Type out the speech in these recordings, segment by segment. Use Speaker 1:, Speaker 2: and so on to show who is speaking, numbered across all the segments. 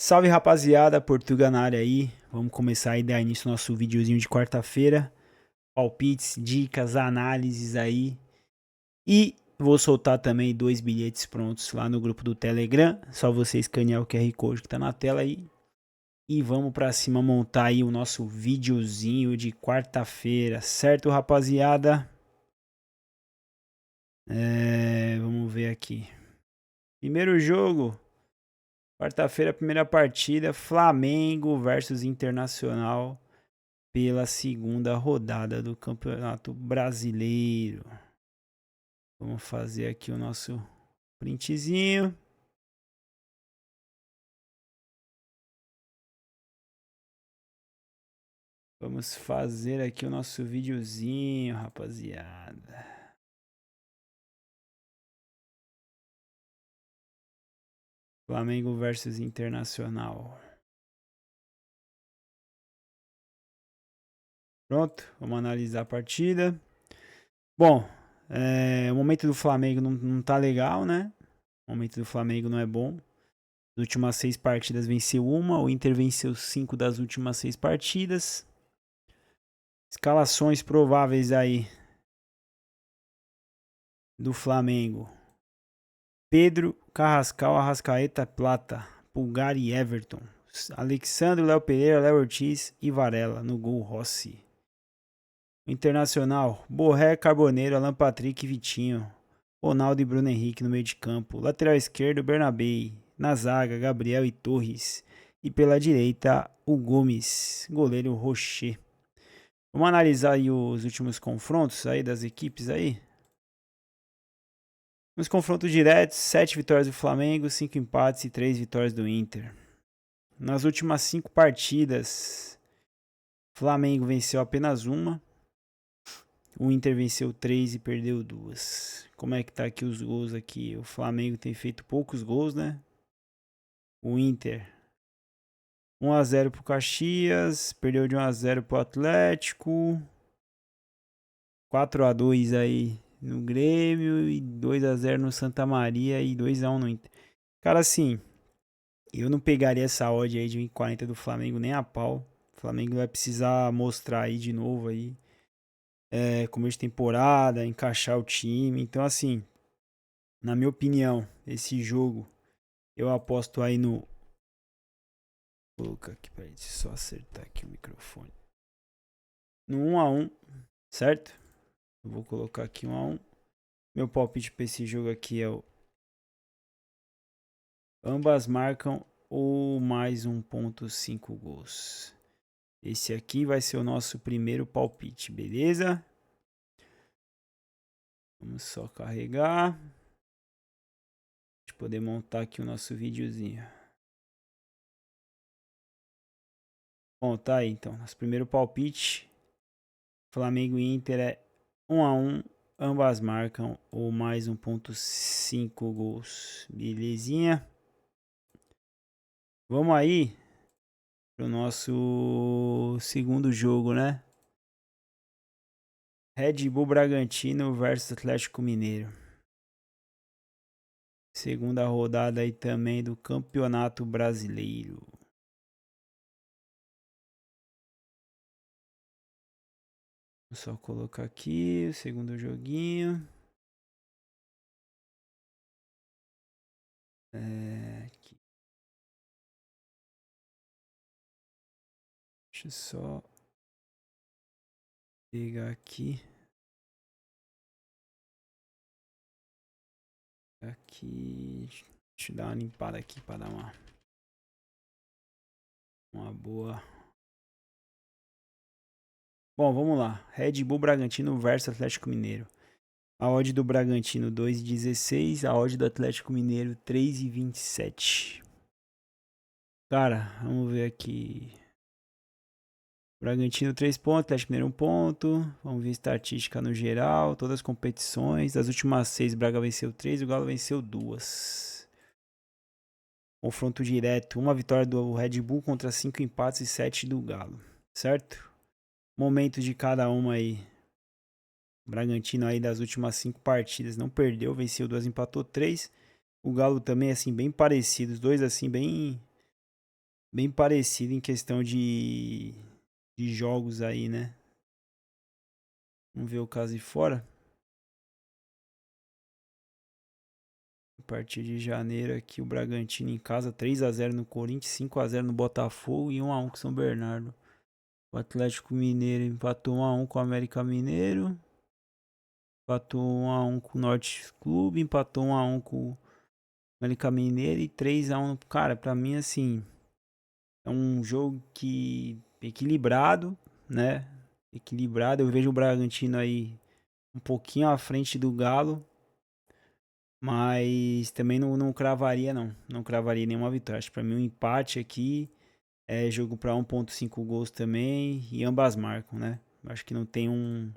Speaker 1: Salve rapaziada, Portuga na área aí. Vamos começar aí, dar início ao nosso videozinho de quarta-feira. Palpites, dicas, análises aí. E vou soltar também 2 bilhetes prontos lá no grupo do Telegram. Só você escanear o QR Code que tá na tela aí. E vamos pra cima montar aí o nosso videozinho de quarta-feira, certo rapaziada? Vamos ver aqui. Primeiro jogo, quarta-feira, primeira partida, Flamengo versus Internacional pela segunda rodada do Campeonato Brasileiro. Vamos fazer aqui o nosso printzinho. Vamos fazer aqui o nosso videozinho, rapaziada. Flamengo versus Internacional. Pronto, vamos analisar a partida. Bom, o momento do Flamengo não tá legal, né? O momento do Flamengo não é bom. As últimas 6 partidas venceu uma, o Inter venceu 5 das últimas 6 partidas. Escalações prováveis aí do Flamengo: Pedro, Carrascal, Arrascaeta, Plata, Pulgar e Everton. Alexandre, Léo Pereira, Léo Ortiz e Varela. No gol, Rossi. Internacional: Borré, Carboneiro, Alan Patrick e Vitinho. Ronaldo e Bruno Henrique no meio de campo. Lateral esquerdo, Bernabei. Na zaga, Gabriel e Torres. E pela direita, o Gomes. Goleiro, Rocher. Vamos analisar aí os últimos confrontos aí das equipes aí. Nos confrontos diretos, 7 vitórias do Flamengo, 5 empates e 3 vitórias do Inter. Nas últimas 5 partidas, Flamengo venceu apenas uma. O Inter venceu 3 e perdeu 2. Como é que tá aqui os gols aqui? O Flamengo tem feito poucos gols, né? O Inter 1 a 0 pro Caxias, perdeu de 1 a 0 pro Atlético. 4 a 2 aí no Grêmio e 2 a 0 no Santa Maria e 2 a 1 no Inter. Cara, assim, eu não pegaria essa odd aí de 1,40 do Flamengo nem a pau. O Flamengo vai precisar mostrar aí de novo aí, começo de temporada, encaixar o time. Então, assim, na minha opinião, esse jogo eu aposto aí no. Vou colocar aqui, peraí, deixa eu só acertar aqui o microfone. No 1 a 1, certo? Eu vou colocar aqui 1 a 1. Meu palpite para esse jogo aqui é o ambas marcam ou mais 1,5 gols. Esse aqui vai ser o nosso primeiro palpite, beleza? Vamos só carregar. Para poder montar aqui o nosso videozinho. Bom, tá aí então. Nosso primeiro palpite. Flamengo e Inter é 1 a 1. Ambas marcam ou mais 1,5 gols. Belezinha? Vamos aí pro nosso segundo jogo, né? Red Bull Bragantino versus Atlético Mineiro. Segunda rodada aí também do Campeonato Brasileiro. Vou só colocar aqui o segundo joguinho. Aqui. Deixa eu só pegar aqui. Aqui. Deixa eu dar uma limpada aqui para dar uma boa. Bom, vamos lá. Red Bull Bragantino versus Atlético Mineiro. A odd do Bragantino 2,16. A odd do Atlético Mineiro 3,27. Cara, vamos ver aqui. Bragantino 3 pontos, Atlético Mineiro 1 ponto. Vamos ver estatística no geral, todas as competições. Das últimas 6, Braga venceu 3 e o Galo venceu 2. Confronto direto, uma vitória do Red Bull contra 5 empates e 7 do Galo, certo? Momento de cada uma aí. Bragantino aí das últimas 5 partidas não perdeu, venceu 2, empatou 3. O Galo também assim bem parecido, os dois assim bem bem parecido em questão de jogos aí, né? Vamos ver o caso de fora. A partir de janeiro aqui o Bragantino em casa 3-0 no Corinthians, 5-0 no Botafogo e 1-1 com o São Bernardo. O Atlético Mineiro empatou 1-1 com o América Mineiro. Empatou 1-1 com o Norte Clube, empatou 1-1 com o América Mineiro e 3-1. Cara, pra mim assim, é um jogo que equilibrado, né? Equilibrado. Eu vejo o Bragantino aí um pouquinho à frente do Galo, mas também não cravaria não. Não cravaria nenhuma vitória. Acho que pra mim um empate aqui é jogo pra 1.5 gols também e ambas marcam, né? Acho que não tem um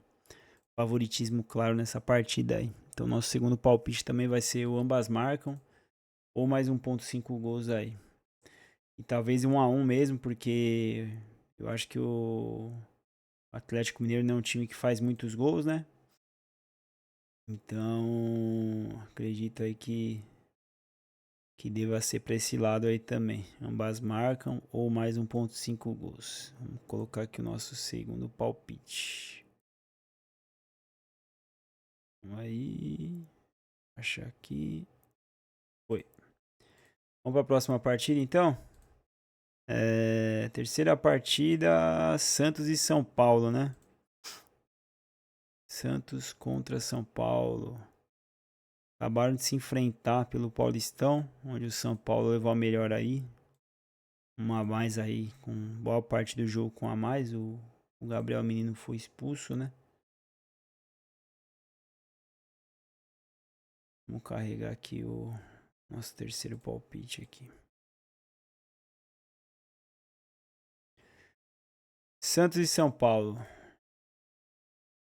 Speaker 1: favoritismo claro nessa partida aí. Então nosso segundo palpite também vai ser o ambas marcam ou mais 1.5 gols aí. E talvez 1-1 mesmo, porque eu acho que o Atlético Mineiro não é um time que faz muitos gols, né? Então, acredito aí que deva ser para esse lado aí também. Ambas marcam ou mais 1.5 gols. Vamos colocar aqui o nosso segundo palpite. Vamos aí. Achar aqui. Foi. Vamos para a próxima partida então? Terceira partida, Santos e São Paulo, né? Santos contra São Paulo. Acabaram de se enfrentar pelo Paulistão, onde o São Paulo levou a melhor aí. Uma a mais aí, com boa parte do jogo com a mais. O Gabriel Menino foi expulso, né? Vamos carregar aqui o nosso terceiro palpite aqui. Santos e São Paulo.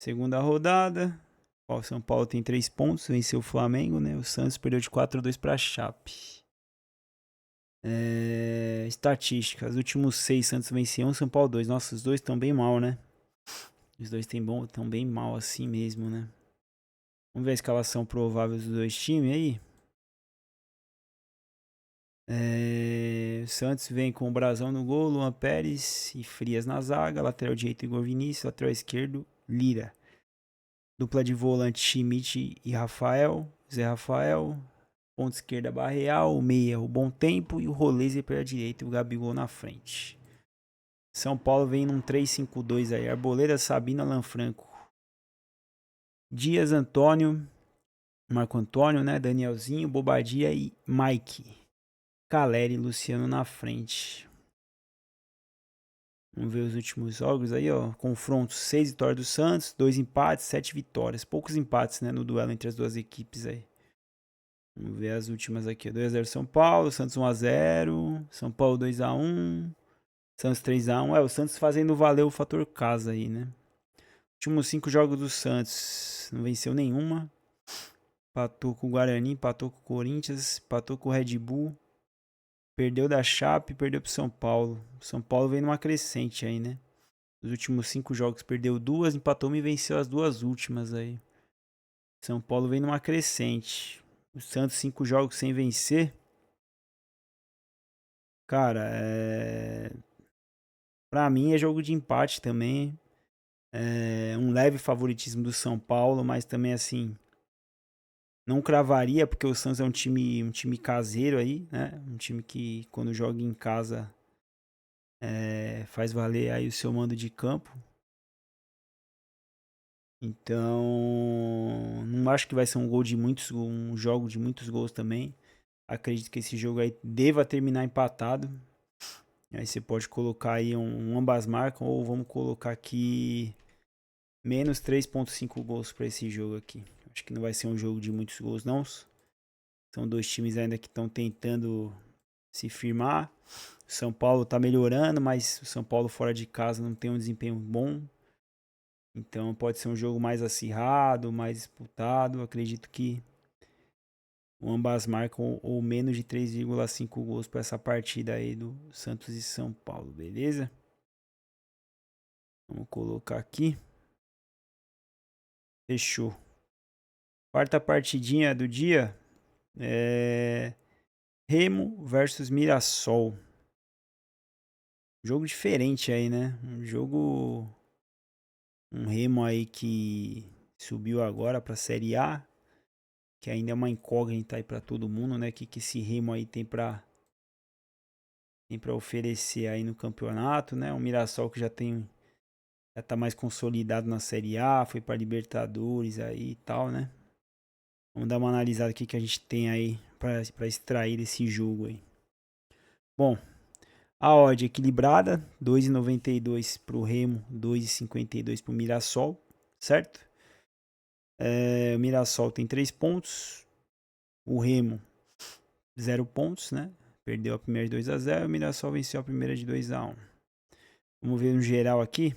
Speaker 1: Segunda rodada. O São Paulo tem 3 pontos, venceu o Flamengo, né? O Santos perdeu de 4-2 para a Chape. Estatística. Os últimos 6 Santos venceu, São Paulo 2. Nossa, os dois estão bem mal, né? Os dois estão bem mal assim mesmo, né? Vamos ver a escalação provável dos dois times aí. O Santos vem com o Brazão no gol, Luan Pérez e Frias na zaga. Lateral direito, Igor Vinícius. Lateral esquerdo, Lira. Dupla de volante, Schmidt e Rafael. Zé Rafael. Ponta esquerda, Barreal. Meia, o Bom Tempo. E o Roleze pela direita, o Gabigol na frente. São Paulo vem num 3-5-2 aí. Arboleda, Sabina, Lanfranco. Dias, Antônio. Marco Antônio, né? Danielzinho, Bobadia e Mike. Caleri e Luciano na frente. Vamos ver os últimos jogos aí, ó. Confrontos: 6 vitórias do Santos, 2 empates, 7 vitórias. Poucos empates, né, no duelo entre as duas equipes aí. Vamos ver as últimas aqui. 2-0 São Paulo, Santos 1-0, São Paulo 2-1, Santos 3-1. O Santos fazendo valer o fator casa aí, né? Últimos 5 jogos do Santos, não venceu nenhuma. Empatou com o Guarani, empatou com o Corinthians, empatou com o Red Bull. Perdeu da Chape, perdeu pro São Paulo. O São Paulo vem numa crescente aí, né? Nos últimos 5 jogos perdeu 2, empatou e venceu as 2 últimas aí. São Paulo vem numa crescente. O Santos 5 jogos sem vencer. Cara, pra mim é jogo de empate também. Um leve favoritismo do São Paulo, mas também assim, não cravaria porque o Santos é um time caseiro aí, né? Um time que quando joga em casa faz valer aí o seu mando de campo. Então, não acho que vai ser um jogo de muitos gols também. Acredito que esse jogo aí deva terminar empatado. Aí você pode colocar aí um ambas marcam ou vamos colocar aqui menos 3.5 gols para esse jogo aqui. Acho que não vai ser um jogo de muitos gols não. São dois times ainda que estão tentando se firmar. O São Paulo tá melhorando, mas o São Paulo fora de casa não tem um desempenho bom. Então pode ser um jogo mais acirrado, mais disputado. Acredito que ambas marcam ou menos de 3,5 gols para essa partida aí do Santos e São Paulo, beleza? Vamos colocar aqui. Fechou. Quarta partidinha do dia é Remo versus Mirassol. jogo diferente aí, né? Um Remo aí que subiu agora pra Série A, que ainda é uma incógnita aí pra todo mundo, né? Que esse Remo aí tem para oferecer aí no campeonato, né? O Mirassol que já tá mais consolidado na Série A, foi para Libertadores aí e tal, né? Vamos dar uma analisada aqui que a gente tem aí para extrair desse jogo aí. Bom, a odd equilibrada, 2,92 pro Remo, 2,52 pro Mirassol, certo? O Mirassol tem 3 pontos, o Remo 0 pontos, né? Perdeu a primeira de 2-0, o Mirassol venceu a primeira de 2-1. Vamos ver no geral aqui.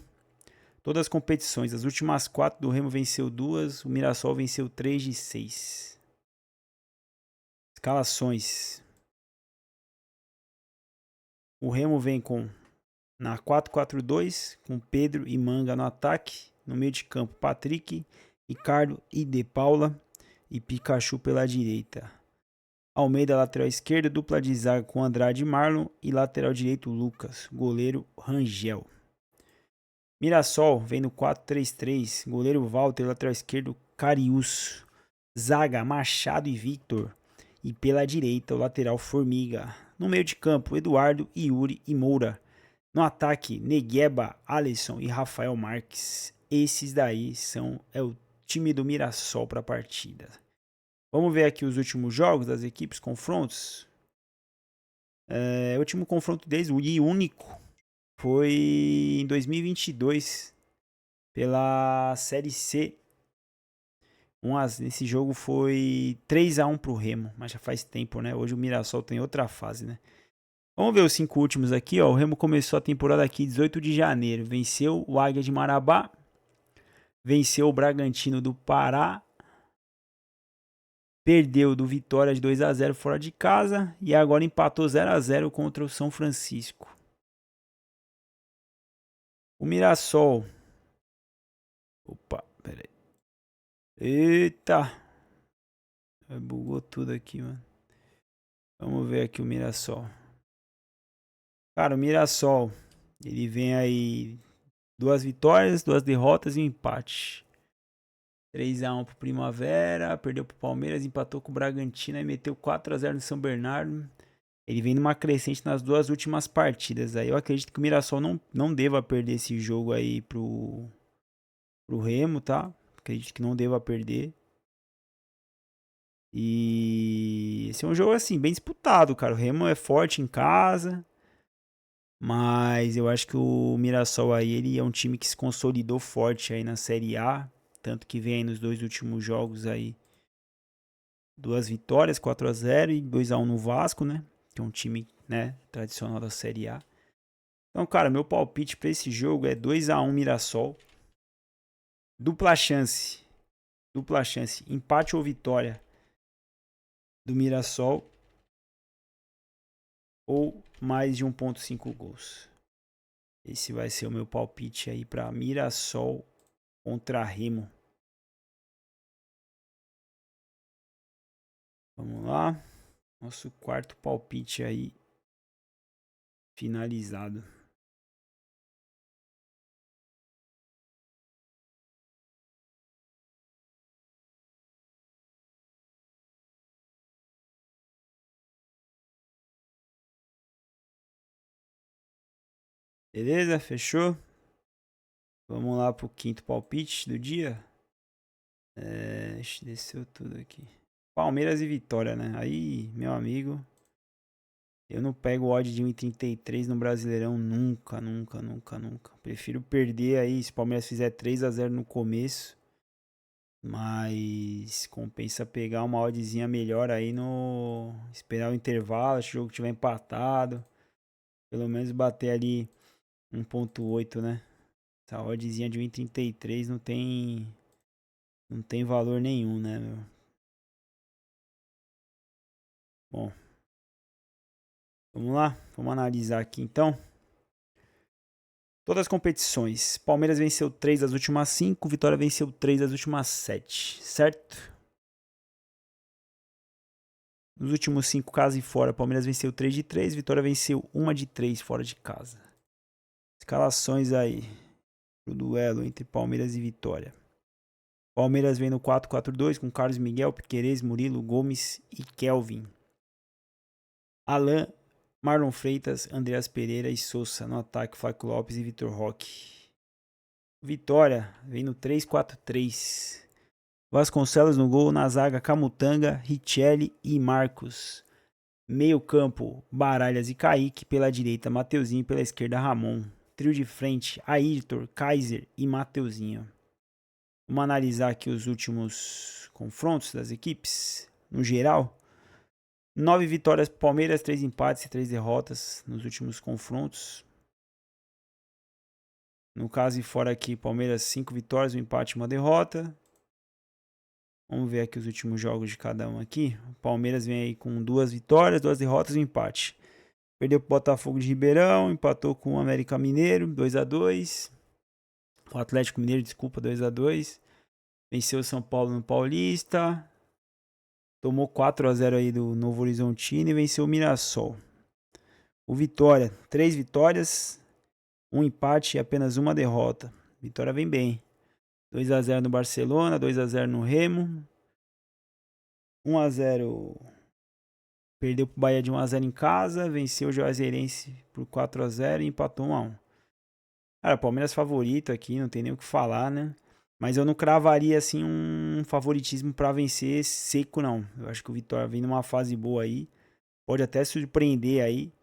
Speaker 1: Todas as competições, as últimas 4 do Remo venceu 2, o Mirassol venceu 3 de 6. Escalações. O Remo vem na 4-4-2, com Pedro e Manga no ataque. No meio de campo, Patrick, Ricardo e De Paula e Pikachu pela direita. Almeida, lateral esquerdo, dupla de zaga com Andrade e Marlon e lateral direito Lucas, goleiro Rangel. Mirassol vem no 4-3-3, goleiro Walter, lateral esquerdo Carius, zaga Machado e Victor e pela direita o lateral Formiga. No meio de campo, Eduardo, Yuri e Moura. No ataque, Negueba, Alisson e Rafael Marques. Esses daí é o time do Mirassol para a partida. Vamos ver aqui os últimos jogos das equipes, confrontos. O último confronto deles, o único, foi em 2022, pela Série C. Nesse jogo foi 3-1 pro Remo, mas já faz tempo, né? Hoje o Mirassol tem outra fase, né? Vamos ver os 5 últimos aqui, ó. O Remo começou a temporada aqui 18 de janeiro. Venceu o Águia de Marabá. Venceu o Bragantino do Pará. Perdeu do Vitória de 2-0 fora de casa. E agora empatou 0-0 contra o São Francisco. O Mirassol. Opa, peraí. Eita. Bugou tudo aqui, mano. Vamos ver aqui o Mirassol. Cara, o Mirassol, ele vem aí 2 vitórias, 2 derrotas e um empate. 3-1 pro Primavera, perdeu pro Palmeiras, empatou com o Bragantino e meteu 4-0 no São Bernardo. Ele vem numa crescente nas 2 últimas partidas. Aí eu acredito que o Mirassol não deva perder esse jogo aí pro Remo, tá? Acredito que não deva perder. E esse é um jogo assim, bem disputado, cara. O Remo é forte em casa. Mas eu acho que o Mirassol aí, ele é um time que se consolidou forte aí na Série A. Tanto que vem aí nos 2 últimos jogos aí 2 vitórias, 4-0 e 2-1 no Vasco, né? Que é um time, né, tradicional da Série A. Então, cara, meu palpite para esse jogo é 2-1 Mirassol. Dupla chance. Dupla chance. Empate ou vitória do Mirassol. Ou mais de 1,5 gols. Esse vai ser o meu palpite aí para Mirassol contra Remo. Vamos lá. Nosso quarto palpite aí finalizado. Beleza? Fechou? Vamos lá pro quinto palpite do dia. Desceu tudo aqui. Palmeiras e Vitória, né? Aí, meu amigo, eu não pego o odd de 1,33 no Brasileirão nunca, nunca, nunca, nunca. Prefiro perder aí se o Palmeiras fizer 3-0 no começo. Mas compensa pegar uma oddzinha melhor aí no... Esperar o intervalo, se o jogo estiver empatado. Pelo menos bater ali 1,8, né? Essa oddzinha de 1,33 não tem valor nenhum, né, meu? Bom, vamos lá, vamos analisar aqui então. Todas as competições. Palmeiras venceu 3 das últimas 5, Vitória venceu 3 das últimas 7, certo? Nos últimos 5 casas e fora, Palmeiras venceu 3 de 3, Vitória venceu 1 de 3 fora de casa. Escalações aí pro duelo entre Palmeiras e Vitória. Palmeiras vem no 4-4-2 com Carlos Miguel, Piquerez, Murilo, Gomes e Kelvin. Alan, Marlon Freitas, Andreas Pereira e Sousa no ataque, Flaco Lopes e Vitor Roque. Vitória vem no 3-4-3. Vasconcelos no gol, na zaga Camutanga, Richelli e Marcos. Meio campo, Baralhas e Kaique, pela direita Mateuzinho, pela esquerda Ramon. Trio de frente, Ayrton, Kaiser e Mateuzinho. Vamos analisar aqui os últimos confrontos das equipes. No geral, 9 vitórias para Palmeiras, 3 empates e 3 derrotas nos últimos confrontos. No caso e fora aqui, Palmeiras 5 vitórias, 1 empate e 1 derrota. Vamos ver aqui os últimos jogos de cada um aqui. O Palmeiras vem aí com 2 vitórias, 2 derrotas e 1 empate. Perdeu pro Botafogo de Ribeirão, empatou com o América Mineiro, 2-2. O Atlético Mineiro, desculpa, 2-2. Venceu o São Paulo no Paulista. Tomou 4-0 aí do Novo Horizontino e venceu o Mirassol. O Vitória, 3 vitórias, 1 empate e apenas 1 derrota. Vitória vem bem. 2-0 no Barcelona, 2-0 no Remo. 1-0. Perdeu pro Bahia de 1-0 em casa. Venceu o Juazeirense por 4-0 e empatou 1-1. Cara, Palmeiras favorito aqui, não tem nem o que falar, né? Mas eu não cravaria assim um favoritismo para vencer seco, não. Eu acho que o Vitória vem numa fase boa aí. Pode até surpreender aí.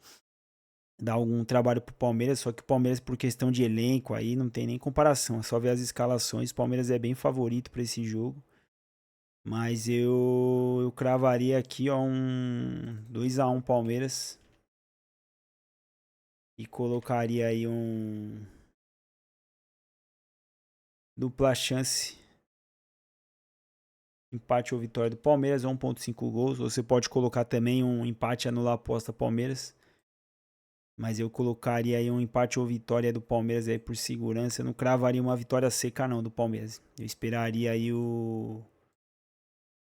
Speaker 1: Dar algum trabalho pro Palmeiras. Só que o Palmeiras, por questão de elenco aí, não tem nem comparação. É só ver as escalações. O Palmeiras é bem favorito para esse jogo. Mas eu cravaria aqui, ó, um 2-1 Palmeiras. E colocaria aí um dupla chance. Empate ou vitória do Palmeiras, 1.5 gols. Você pode colocar também um empate e anular a aposta Palmeiras. Mas eu colocaria aí um empate ou vitória do Palmeiras aí por segurança. Eu não cravaria uma vitória seca não do Palmeiras. Eu esperaria aí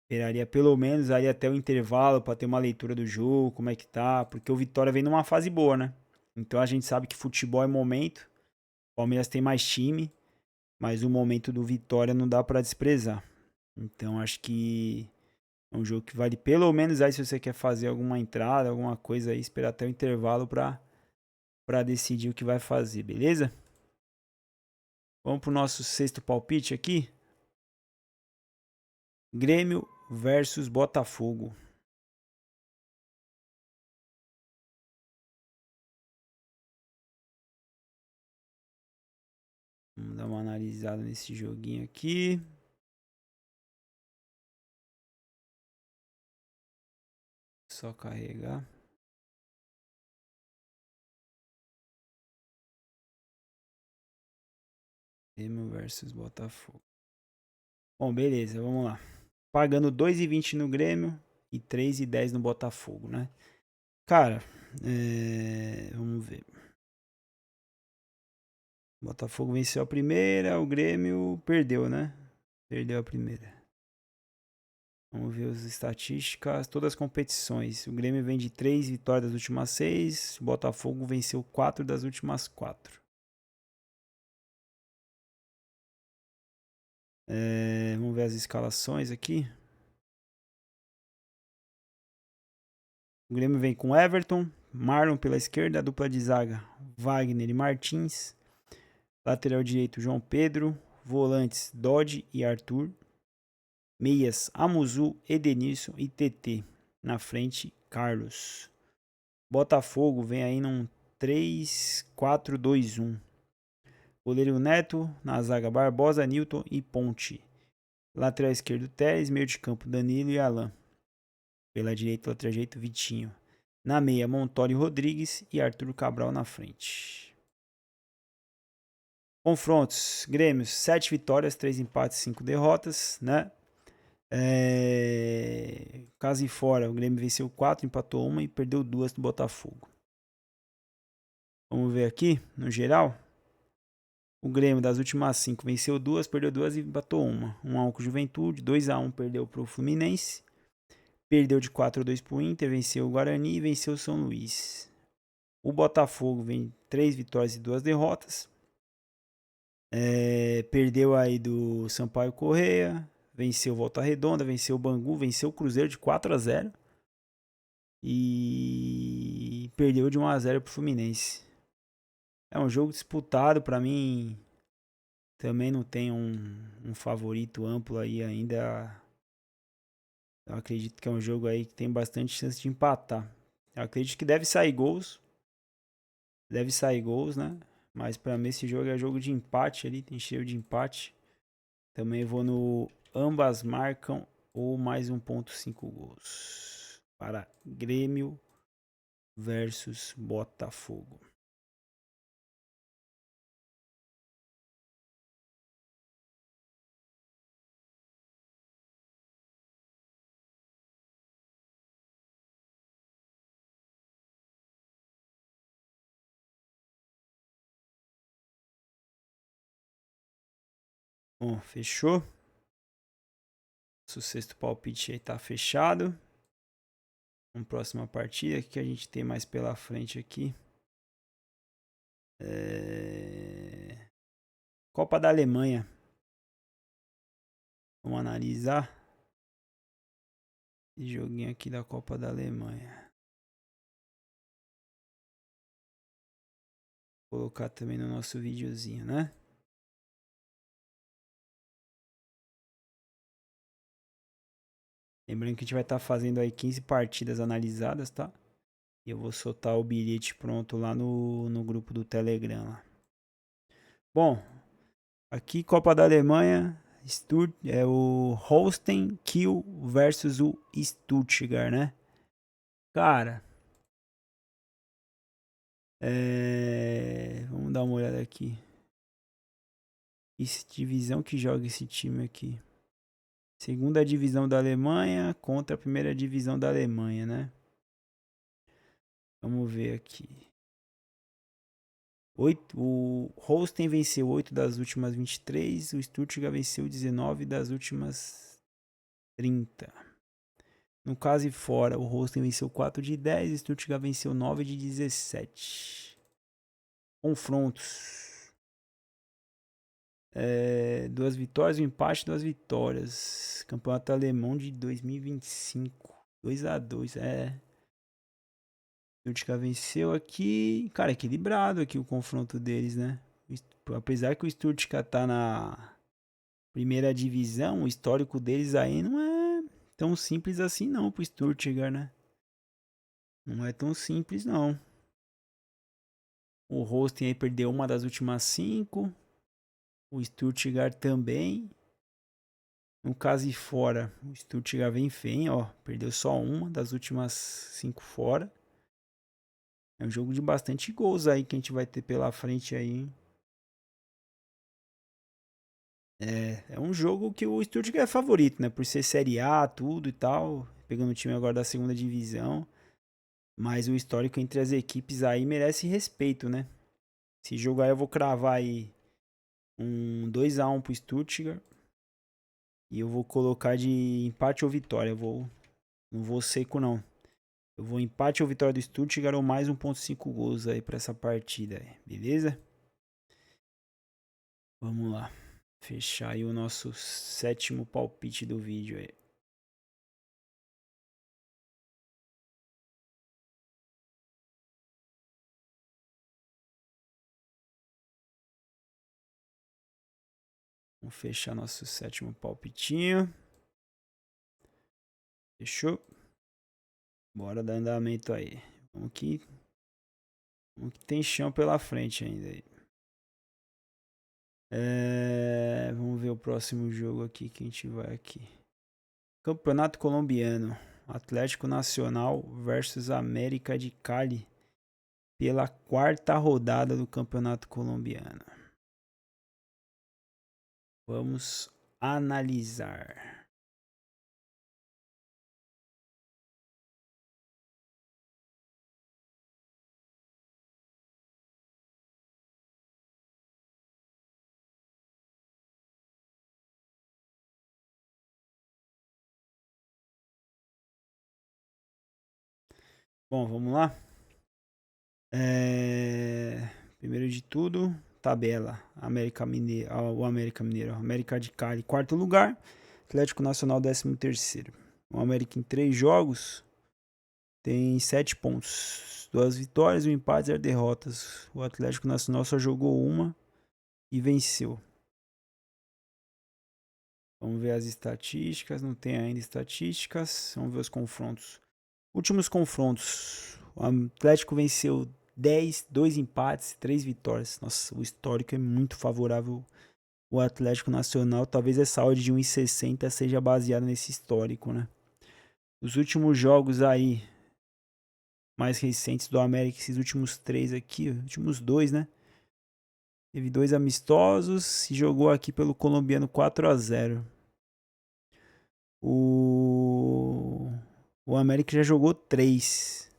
Speaker 1: Esperaria pelo menos aí até o intervalo para ter uma leitura do jogo, como é que tá. Porque o Vitória vem numa fase boa, né? Então a gente sabe que futebol é momento. O Palmeiras tem mais time. Mas o momento do Vitória não dá para desprezar. Então acho que é um jogo que vale pelo menos aí se você quer fazer alguma entrada, alguma coisa aí, esperar até o intervalo para decidir o que vai fazer, beleza? Vamos pro nosso sexto palpite aqui. Grêmio versus Botafogo. Vamos dar uma analisada nesse joguinho aqui. Só carregar. Grêmio versus Botafogo. Bom, beleza, vamos lá. Pagando 2,20 no Grêmio e 3,10 no Botafogo, né? Cara, vamos ver. O Botafogo venceu a primeira, o Grêmio perdeu, né? Perdeu a primeira. Vamos ver as estatísticas, todas as competições. O Grêmio vem de 3 vitórias das últimas 6. O Botafogo venceu 4 das últimas 4. Vamos ver as escalações aqui. O Grêmio vem com Everton, Marlon pela esquerda, a dupla de zaga Wagner e Martins. Lateral direito João Pedro. Volantes Dodge e Arthur. Meias Amuzu, Edenilson e TT. Na frente, Carlos. Botafogo vem aí num 3-4-2-1. Goleiro Neto, na zaga Barbosa, Newton e Ponte. Lateral esquerdo Teres, meio de campo Danilo e Alan. Pela direita, lateral direito Vitinho. Na meia, Montório Rodrigues e Arthur Cabral na frente. Confrontos, Grêmio, 7 vitórias, 3 empates, 5 derrotas, né? Casa e fora, o Grêmio venceu 4, empatou 1 e perdeu 2 do Botafogo. Vamos ver aqui, no geral. O Grêmio das últimas 5 venceu 2, perdeu 2 e empatou 1. 1-1 com o Juventude, 2-1 perdeu para o Fluminense. Perdeu de 4-2 para o Inter, venceu o Guarani e venceu o São Luís. O Botafogo vem 3 vitórias e 2 derrotas. Perdeu aí do Sampaio Correia, venceu Volta Redonda, venceu o Bangu, venceu o Cruzeiro de 4-0 e perdeu de 1-0 pro Fluminense. É um jogo disputado, pra mim também não tem um favorito amplo aí ainda. Eu acredito que é um jogo aí que tem bastante chance de empatar. Eu acredito que deve sair gols, né? Mas pra mim esse jogo é jogo de empate ali, tem cheio de empate. Também vou no ambas marcam ou mais 1.5 gols. Para Grêmio versus Botafogo. Bom, fechou? O sexto palpite aí tá fechado. Vamos próxima partida. O que a gente tem mais pela frente aqui? Copa da Alemanha. Vamos analisar esse joguinho aqui da Copa da Alemanha. Vou colocar também no nosso videozinho, né? Lembrando que a gente vai estar fazendo aí 15 partidas analisadas, tá? E eu vou soltar o bilhete pronto lá no grupo do Telegram. Bom, aqui Copa da Alemanha, é o Holstein Kiel versus o Stuttgart, né? Cara, vamos dar uma olhada aqui. Que divisão que joga esse time aqui? Segunda divisão da Alemanha contra a primeira divisão da Alemanha, né? Vamos ver aqui. O Holstein venceu 8 das últimas 23, o Stuttgart venceu 19 das últimas 30. No caso e fora, o Holstein venceu 4 de 10, o Stuttgart venceu 9 de 17. Confrontos. 2 vitórias, um empate, 2 vitórias. Campeonato alemão de 2025. 2-2, O Stuttgart venceu aqui. Cara, equilibrado aqui o confronto deles, né? Apesar que o Stuttgart tá na primeira divisão, o histórico deles aí não é tão simples assim não pro Stuttgart, né? Não é tão simples não. O Holstein aí perdeu uma das últimas 5. O Stuttgart também. No caso e fora, o Stuttgart vem feio, ó. Perdeu só uma das últimas 5 fora. É um jogo de bastante gols aí que a gente vai ter pela frente aí, hein? É um jogo que o Stuttgart é favorito, né? Por ser Série A, tudo e tal. Pegando o time agora da segunda divisão. Mas o histórico entre as equipes aí merece respeito, né? Esse jogo aí eu vou cravar aí um 2-1 pro Stuttgart. E eu vou colocar de empate ou vitória. Não vou seco, não. Eu vou empate ou vitória do Stuttgart ou mais 1.5 gols aí pra essa partida aí. Beleza? Vamos lá. Fechar aí o nosso sétimo palpite do vídeo aí. Vamos fechar nosso sétimo palpitinho. Fechou? Bora dar andamento aí. Vamos que tem chão pela frente ainda aí. Vamos ver o próximo jogo aqui que a gente vai aqui. Campeonato Colombiano. Atlético Nacional versus América de Cali pela quarta rodada do Campeonato Colombiano. Vamos analisar. Bom, vamos lá. Primeiro de tudo, tabela. América Mineiro, o América Mineiro, América de Cali, quarto lugar. Atlético Nacional, 13º. O América em 3 jogos tem 7 pontos. 2 vitórias, 1 empate e 0 derrotas. O Atlético Nacional só jogou uma e venceu. Vamos ver as estatísticas. Não tem ainda estatísticas. Vamos ver os confrontos. Últimos confrontos. O Atlético venceu 10, 2 empates, 3 vitórias. Nossa, o histórico é muito favorável ao Atlético Nacional. Talvez essa odd de 1,60 seja baseada nesse histórico, né? Os últimos jogos aí, mais recentes do América, esses últimos 3 aqui, últimos 2, né? Teve 2 amistosos e jogou aqui pelo colombiano 4-0. O América já jogou 3.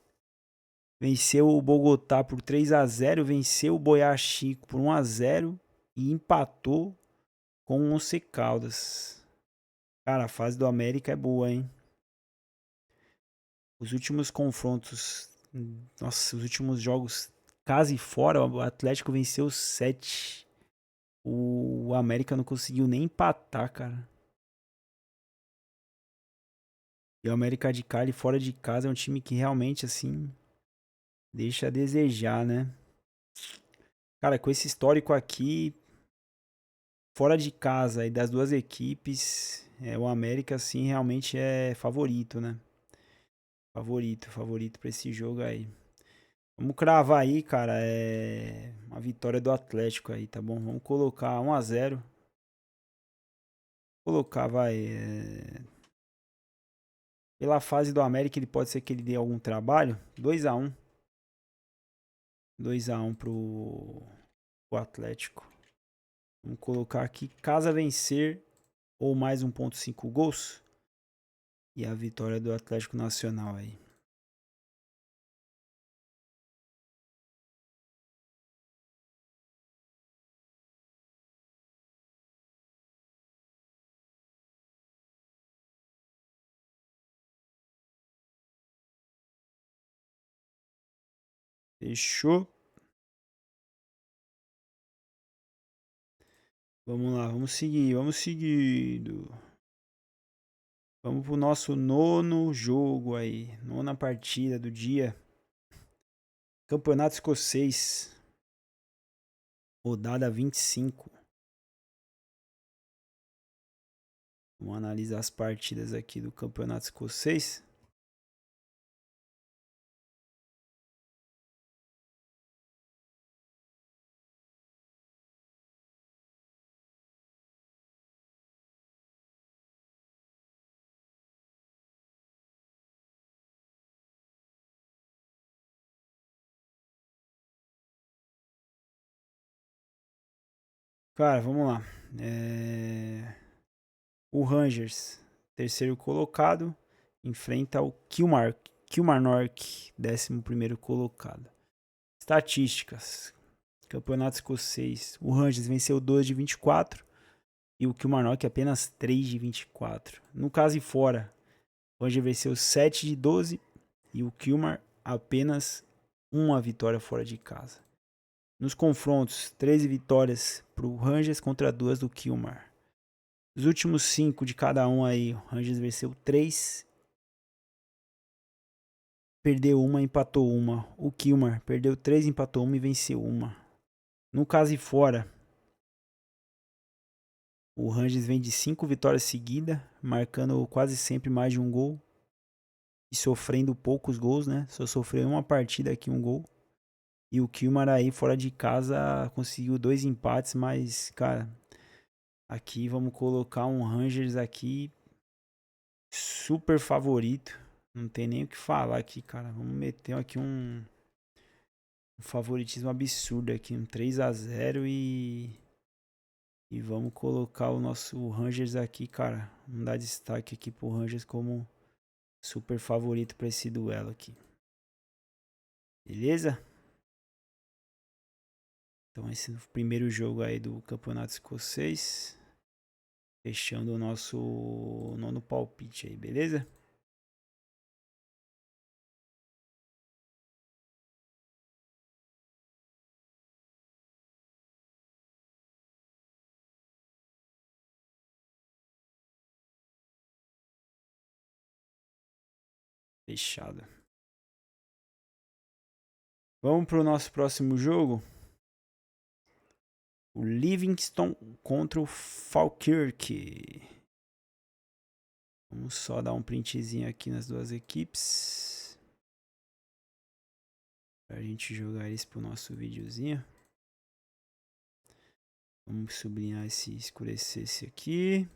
Speaker 1: Venceu o Bogotá por 3-0, venceu o Boyá Chico por 1-0 e empatou com o Once Caldas. Cara, a fase do América é boa, hein? Os últimos confrontos, nossa, os últimos jogos, casa e fora, o Atlético venceu 7. O América não conseguiu nem empatar, cara. E o América de Cali fora de casa é um time que realmente, assim, deixa a desejar, né? Cara, com esse histórico aqui, fora de casa e das duas equipes, o América, assim, realmente é favorito, né? Favorito pra esse jogo aí. Vamos cravar aí, cara, uma vitória do Atlético aí, tá bom? Vamos colocar 1-0. Colocar, vai. Pela fase do América, ele pode ser que ele dê algum trabalho. 2-1. 2-1 pro Atlético. Vamos colocar aqui, casa vencer ou mais 1,5 gols. E a vitória do Atlético Nacional aí. Fechou? Vamos lá, vamos seguir, vamos seguindo. Vamos pro nosso nono jogo aí. Nona partida do dia. Campeonato Escocês. Rodada 25. Vamos analisar as partidas aqui do Campeonato Escocês. Cara, vamos lá. O Rangers, terceiro colocado, enfrenta o Kilmarnock, 11º colocado. Estatísticas. Campeonato Escocês. O Rangers venceu 2 de 24 e o Kilmarnock apenas 3 de 24. No caso e fora, o Rangers venceu 7 de 12 e o Kilmar apenas uma vitória fora de casa. Nos confrontos, 13 vitórias para o Rangers contra 2 do Kilmar. Os últimos 5 de cada um aí, o Rangers venceu 3, perdeu uma, empatou uma. O Kilmar perdeu 3, empatou uma e venceu uma. No caso e fora, o Rangers vem de 5 vitórias seguidas, marcando quase sempre mais de um gol e sofrendo poucos gols, né? Só sofreu uma partida aqui, um gol. E o Kilmar aí fora de casa conseguiu 2 empates, mas, cara, aqui vamos colocar um Rangers aqui super favorito. Não tem nem o que falar aqui, cara. Vamos meter aqui um favoritismo absurdo aqui, um 3-0 e vamos colocar o nosso Rangers aqui, cara. Vamos dar destaque aqui pro Rangers como super favorito para esse duelo aqui. Beleza? Então esse é o primeiro jogo aí do Campeonato Escocês. Fechando o nosso nono palpite aí, beleza? Fechado. Vamos pro nosso próximo jogo. O Livingston contra o Falkirk. Vamos só dar um printzinho aqui nas duas equipes. Pra gente jogar isso pro nosso videozinho. Vamos sublinhar esse, escurecer esse aqui.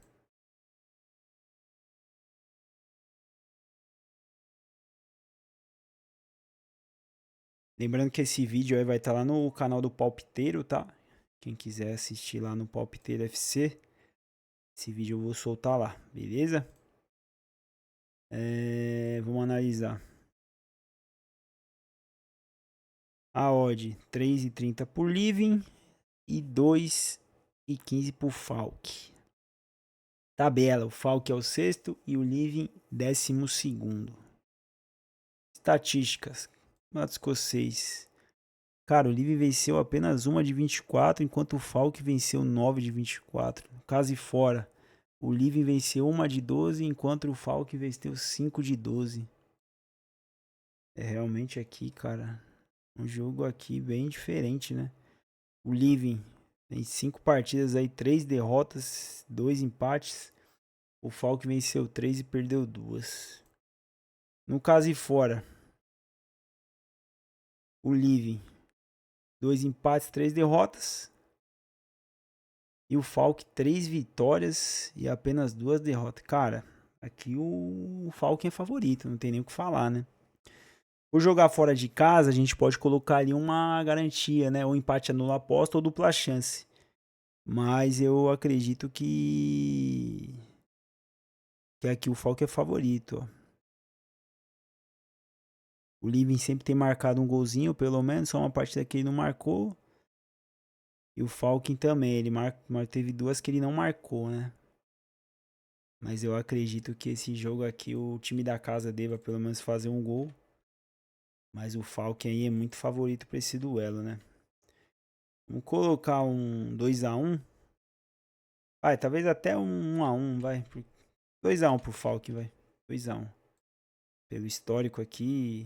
Speaker 1: Lembrando que esse vídeo aí vai estar lá no canal do Palpiteiro, tá? Quem quiser assistir lá no Palpiteiro FC, esse vídeo eu vou soltar lá, beleza? Vamos analisar. A odd 3,30 por Living e 2,15 por Falk. Tabela, o Falk é o sexto e o Living 12º. Estatísticas. Campeonato escocês. Cara, o Living venceu apenas uma de 24, enquanto o Falk venceu 9 de 24. Caso e fora, o Living venceu uma de 12, enquanto o Falk venceu 5 de 12. É realmente aqui, cara, um jogo aqui bem diferente, né? O Living tem 5 partidas aí, 3 derrotas, 2 empates. O Falk venceu 3 e perdeu 2. No caso e fora, o Living, 2 empates, 3 derrotas. E o Falk, 3 vitórias e apenas 2 derrotas. Cara, aqui o Falk é favorito, não tem nem o que falar, né? Por jogar fora de casa, a gente pode colocar ali uma garantia, né? Ou empate anula aposta ou dupla chance. Mas eu acredito que aqui o Falk é favorito, ó. O Living sempre tem marcado um golzinho, pelo menos, só uma partida que ele não marcou. E o Falcon também, ele teve 2 que ele não marcou, né? Mas eu acredito que esse jogo aqui, o time da casa deva pelo menos fazer um gol. Mas o Falcon aí é muito favorito para esse duelo, né? Vamos colocar um 2-1. Vai, talvez até um 1-1, vai. 2-1 pro Falcon, vai. 2-1. Pelo histórico aqui.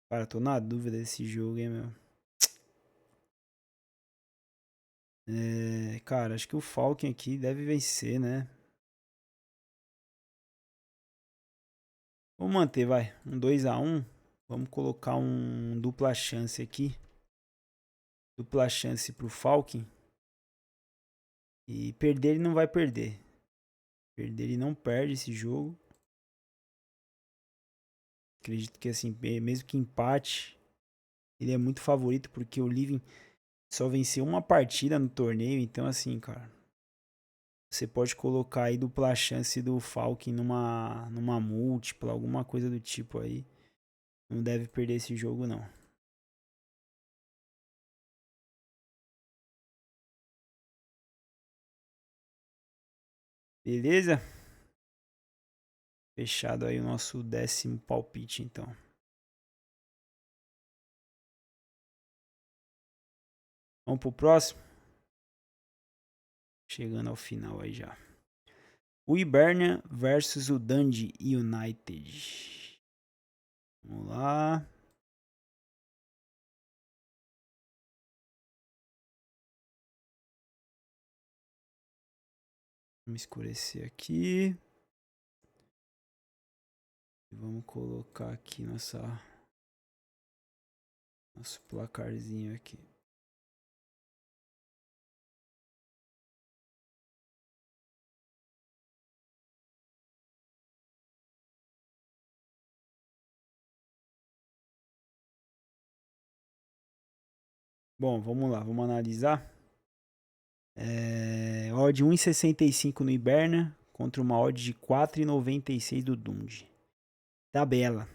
Speaker 1: Cara, tô na dúvida desse jogo, hein, meu. Cara, acho que o Falcon aqui deve vencer, né? Vamos manter, vai. Um 2-1. Vamos colocar um dupla chance aqui. Dupla chance pro Falcon. E perder ele não vai perder. Perder ele não perde esse jogo. Acredito que assim, mesmo que empate, ele é muito favorito porque o Living só venceu uma partida no torneio. Então assim, cara, você pode colocar aí dupla chance do Falcon numa múltipla, alguma coisa do tipo aí. Não deve perder esse jogo não. Beleza? Fechado aí o nosso 10º palpite, então. Vamos pro próximo? Chegando ao final aí já. O Hibernia versus o Dundee United. Vamos lá. Vamos escurecer aqui. E vamos colocar aqui nosso placarzinho aqui. Bom, vamos lá, vamos analisar. Odd 1,65 no Hibernia contra uma odd de 4,96 do Dundee. Tabela.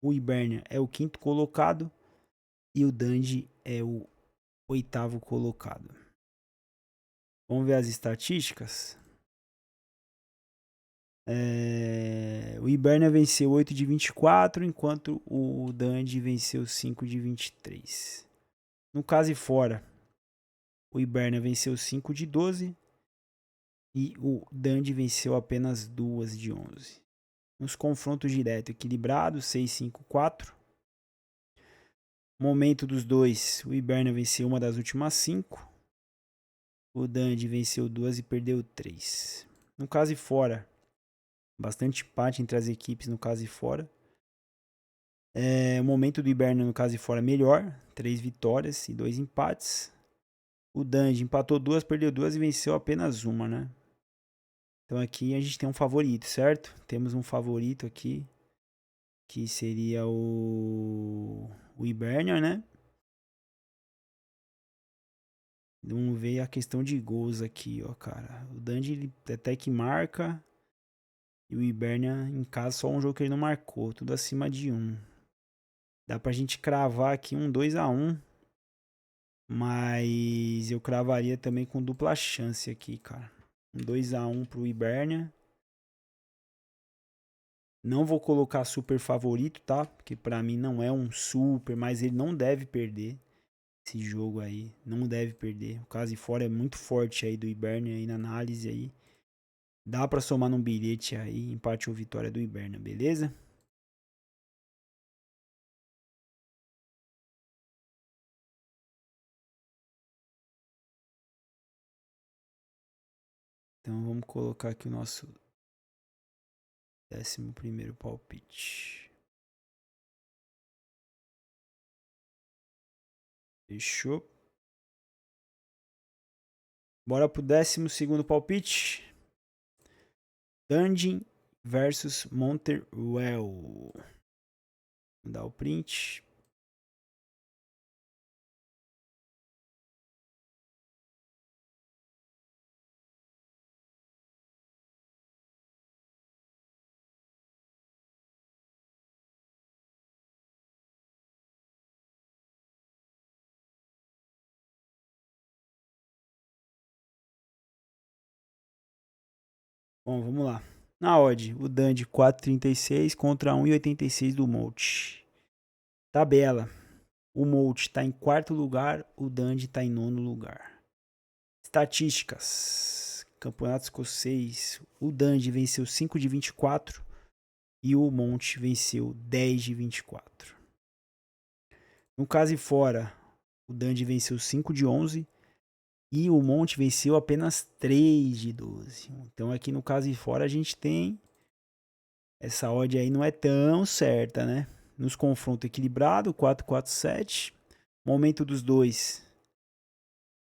Speaker 1: O Hibernia é o 5º colocado e o Dundee é o 8º colocado. Vamos ver as estatísticas. O Hibernia venceu 8 de 24, enquanto o Dundee venceu 5 de 23. No caso e fora, o Hibernia venceu 5 de 12 e o Dundee venceu apenas 2 de 11. nos confrontos diretos, equilibrado, 6-5-4. Momento dos dois, o Hibernia venceu uma das últimas 5. O Dundee venceu 2 e perdeu 3. No caso e fora, bastante empate entre as equipes no caso e fora. O momento do Hibernia no caso e fora melhor, 3 vitórias e 2 empates. O Dundee empatou 2, perdeu 2 e venceu apenas uma, né? Então aqui a gente tem um favorito, certo? Temos um favorito aqui, que seria o Hibernia, né? Vamos ver a questão de gols aqui, ó, cara. O Dundee ele até que marca. E o Hibernia em casa só um jogo que ele não marcou. Tudo acima de 1. Dá pra gente cravar aqui um 2-1. Mas eu cravaria também com dupla chance aqui, cara. Um 2-1 pro Hibernia. Não vou colocar super favorito, tá? Porque pra mim não é um super, mas ele não deve perder esse jogo aí. Não deve perder. O caso de fora é muito forte aí do Hibernia aí na análise aí. Dá pra somar num bilhete aí, empate ou vitória do Hibernia, beleza? Então vamos colocar aqui o nosso 11º palpite. Fechou. Bora pro 12º palpite. Dundee versus Motherwell. Vou dar o print. Bom, vamos lá. Na odd, o Dundee 4,36 contra 1,86 do Molt. Tabela. O Molt está em 4º lugar, o Dundee está em 9º lugar. Estatísticas. Campeonato escocês. O Dundee venceu 5 de 24 e o Molt venceu 10 de 24. No caso e fora, o Dundee venceu 5 de 11 e o Molt venceu apenas 3 de 12. Então aqui no caso e fora a gente tem essa odd aí não é tão certa, né? Nos confronto equilibrado, 4-4-7. Momento dos dois.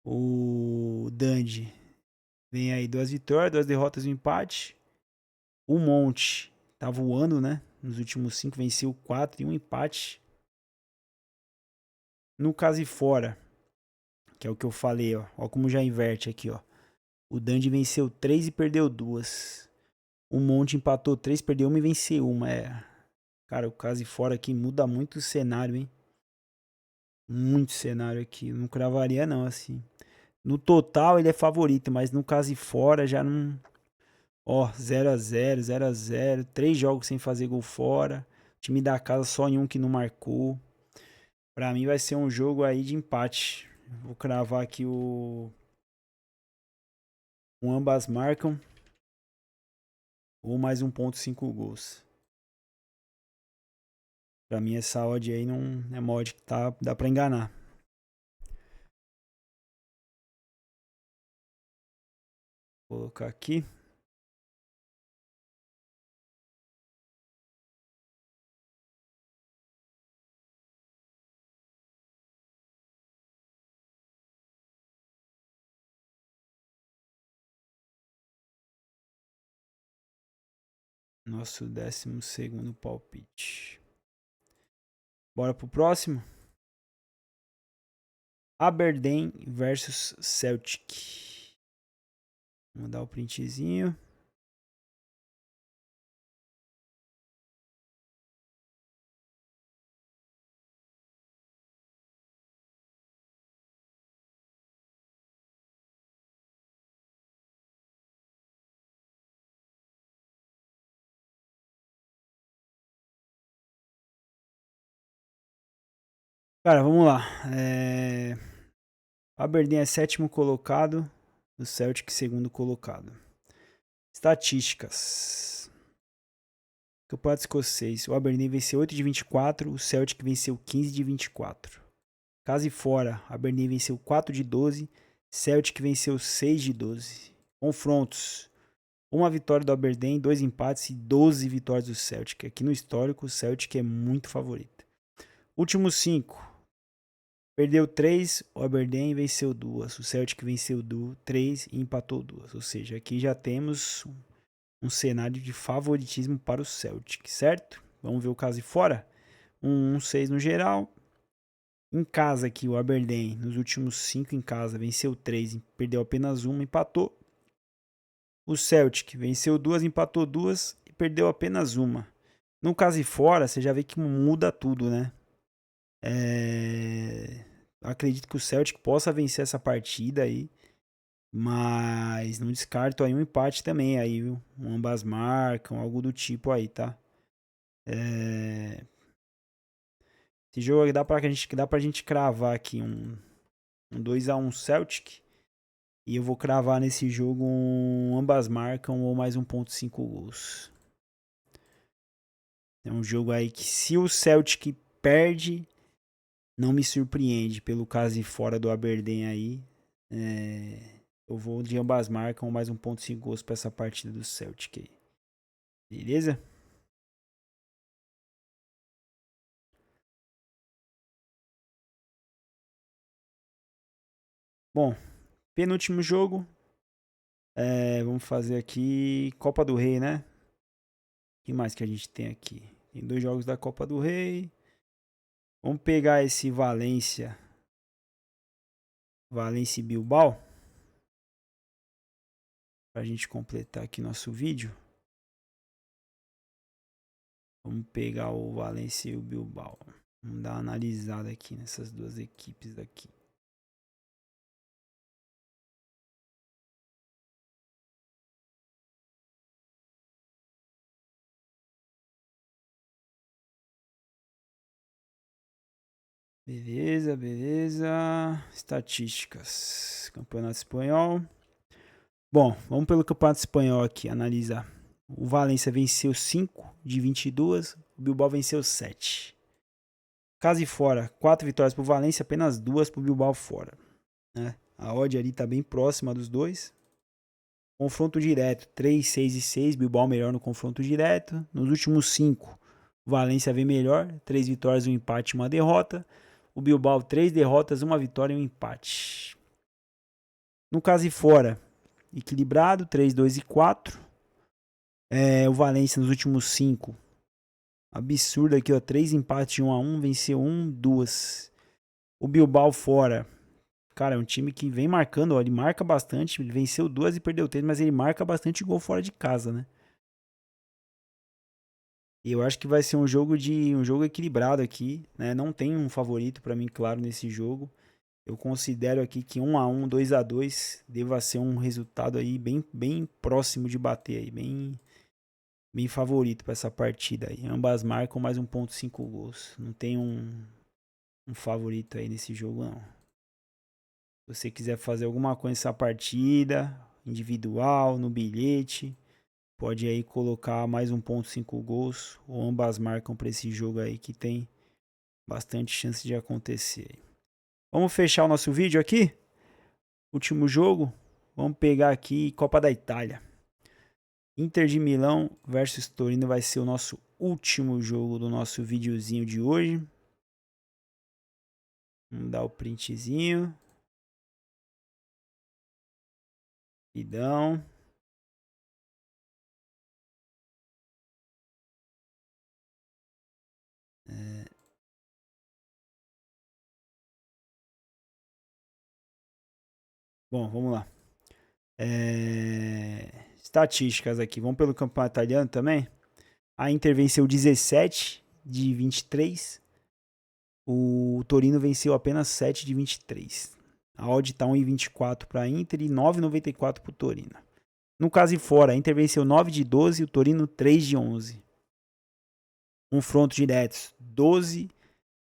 Speaker 1: O Dundee vem aí 2 vitórias, 2 derrotas e um empate. O Monte tá voando, né? Nos últimos 5 venceu 4 e um empate. No caso e fora, que é o que eu falei, ó. Ó como já inverte aqui, ó. O Dundee venceu 3 e perdeu 2. O Monte empatou 3, perdeu 1 e venceu 1. Cara, o caso e fora aqui muda muito o cenário, hein? Muito cenário aqui. Não cravaria não, assim. No total ele é favorito, mas no caso e fora já não... Ó, 0-0, 0-0. 3 jogos sem fazer gol fora. O time da casa só em um que não marcou. Pra mim vai ser um jogo aí de empate. Vou cravar aqui o ambas marcam. Ou mais 1,5 gols. Pra mim essa odd aí não é uma odd que dá pra enganar. Vou colocar aqui. Nosso 12º palpite. Bora pro próximo. Aberdeen versus Celtic. Vamos dar o printzinho. Cara, vamos lá. Aberdeen é 7º colocado. O Celtic 2º colocado. Estatísticas. Campeonato Escocês. O Aberdeen venceu 8 de 24. O Celtic venceu 15 de 24. Casa e fora. Aberdeen venceu 4 de 12. Celtic venceu 6 de 12. Confrontos. Uma vitória do Aberdeen, 2 empates e 12 vitórias do Celtic. Aqui no histórico, o Celtic é muito favorito. Últimos 5. Perdeu 3, o Aberdeen venceu 2. O Celtic venceu 3 e empatou 2. Ou seja, aqui já temos um cenário de favoritismo para o Celtic, certo? Vamos ver o caso de fora. 1-6 no geral. Em casa aqui, o Aberdeen, nos últimos 5 em casa, venceu 3 e perdeu apenas 1, empatou. O Celtic venceu 2, empatou 2 e perdeu apenas 1. No caso de fora, você já vê que muda tudo, né? Acredito que o Celtic possa vencer essa partida aí, mas não descarto aí um empate também aí, viu? Ambas marcam, algo do tipo aí, tá? Esse jogo dá pra gente cravar aqui um 2-1 Celtic. E eu vou cravar nesse jogo ambas marcam ou mais 1.5 gols. É um jogo aí que se o Celtic perde, não me surpreende pelo caso de fora do Aberdeen aí. Eu vou de ambas marcam mais 1.5 gols para essa partida do Celtic aí. Beleza? Bom, penúltimo jogo. Vamos fazer aqui Copa do Rei, né? O que mais que a gente tem aqui? Tem 2 jogos da Copa do Rei. Vamos pegar esse Valência e Bilbao. Pra gente completar aqui nosso vídeo. Vamos pegar o Valência e o Bilbao. Vamos dar uma analisada aqui nessas duas equipes aqui. Beleza, beleza. Estatísticas. Campeonato Espanhol. Bom, vamos pelo Campeonato Espanhol aqui, analisar. O Valência venceu 5 de 22, o Bilbao venceu 7. Casa e fora, 4 vitórias pro Valência, apenas 2 pro Bilbao fora. Né? A odd ali tá bem próxima dos dois. Confronto direto, 3, 6 e 6, Bilbao melhor no confronto direto. Nos últimos 5, o Valência vem melhor, 3 vitórias, 1 empate e 1 derrota. O Bilbao, 3 derrotas, 1 vitória e 1 empate. No caso e fora, equilibrado, 3, 2 e 4. O Valência nos últimos 5. Absurdo aqui, ó. 3 empates e 1-1. Venceu 1, 2. O Bilbao fora. Cara, é um time que vem marcando, ó. Ele marca bastante. Ele venceu 2 e perdeu 3, mas ele marca bastante gol fora de casa, né? E eu acho que vai ser um jogo equilibrado aqui, né? Não tem um favorito para mim, claro, nesse jogo. Eu considero aqui que 1-1, 2-2 deva ser um resultado aí bem próximo de bater aí, bem favorito para essa partida aí. Ambas marcam mais 1.5 gols. Não tem um favorito aí nesse jogo não. Se você quiser fazer alguma coisa nessa partida, individual, no bilhete, pode aí colocar mais 1.5 gols ou ambas marcam para esse jogo aí que tem bastante chance de acontecer. Vamos fechar o nosso vídeo aqui? Último jogo. Vamos pegar aqui Copa da Itália. Inter de Milão versus Torino vai ser o nosso último jogo do nosso videozinho de hoje. Vamos dar o printzinho. Rapidão. Bom, vamos lá. Estatísticas aqui. Vamos pelo campeonato italiano também. A Inter venceu 17 de 23. O Torino venceu apenas 7 de 23. A odd está 1,24 para a Inter e 9,94 para o Torino. No caso e fora, a Inter venceu 9 de 12 e o Torino 3 de 11. Confrontos diretos, 12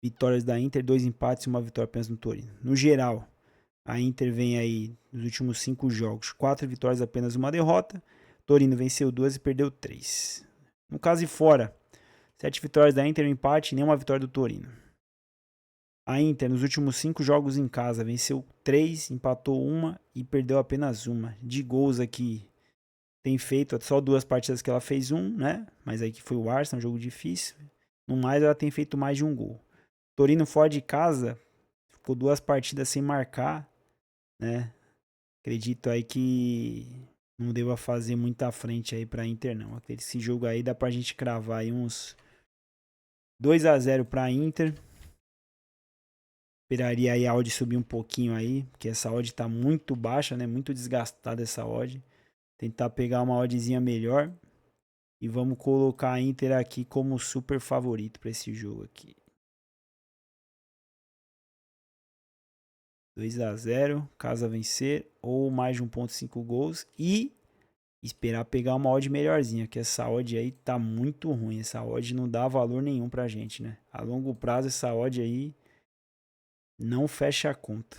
Speaker 1: vitórias da Inter, 2 empates e 1 vitória apenas no Torino. No geral, a Inter vem aí nos últimos 5 jogos, 4 vitórias apenas 1 derrota. Torino venceu 2 e perdeu 3. No caso de fora, 7 vitórias da Inter, um empate e nenhuma vitória do Torino. A Inter, nos últimos 5 jogos em casa, venceu 3, empatou 1 e perdeu apenas 1. De gols aqui, tem feito só 2 partidas que ela fez 1, né? Mas aí que foi o Arsenal, um jogo difícil. No mais, ela tem feito mais de 1 gol. Torino fora de casa, ficou 2 partidas sem marcar, né? Acredito aí que não deva fazer muita frente aí pra Inter, não. Esse jogo aí dá pra gente cravar aí uns 2-0 pra Inter. Esperaria aí a odd subir um pouquinho aí, porque essa odd tá muito baixa, né? Muito desgastada essa odd. Tentar pegar uma oddzinha melhor. E vamos colocar a Inter aqui como super favorito para esse jogo aqui. 2-0, caso vencer, ou mais de 1.5 gols. E esperar pegar uma odd melhorzinha, que essa odd aí tá muito ruim. Essa odd não dá valor nenhum pra gente, né? A longo prazo essa odd aí não fecha a conta.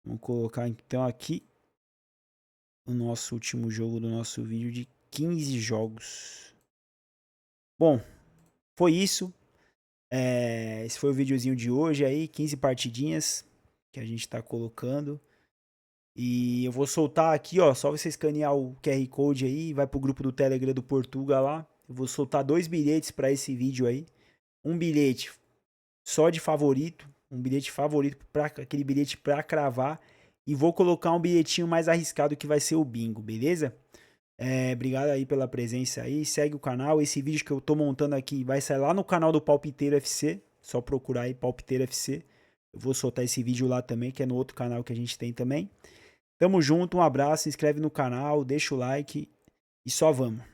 Speaker 1: Vamos colocar então aqui o nosso último jogo do nosso vídeo de 15 jogos. Bom, foi isso. Esse foi o videozinho de hoje aí, 15 partidinhas que a gente tá colocando. E eu vou soltar aqui, ó, só você escanear o QR Code aí, vai pro grupo do Telegram do Portuga lá. Eu vou soltar 2 bilhetes para esse vídeo aí. Um bilhete só de favorito, um bilhete favorito, aquele bilhete pra cravar. E vou colocar um bilhetinho mais arriscado que vai ser o bingo, beleza? Obrigado aí pela presença aí, segue o canal. Esse vídeo que eu tô montando aqui vai sair lá no canal do Palpiteiro FC, só procurar aí Palpiteiro FC. Eu vou soltar esse vídeo lá também, que é no outro canal que a gente tem também. Tamo junto, um abraço, se inscreve no canal, deixa o like e só vamos.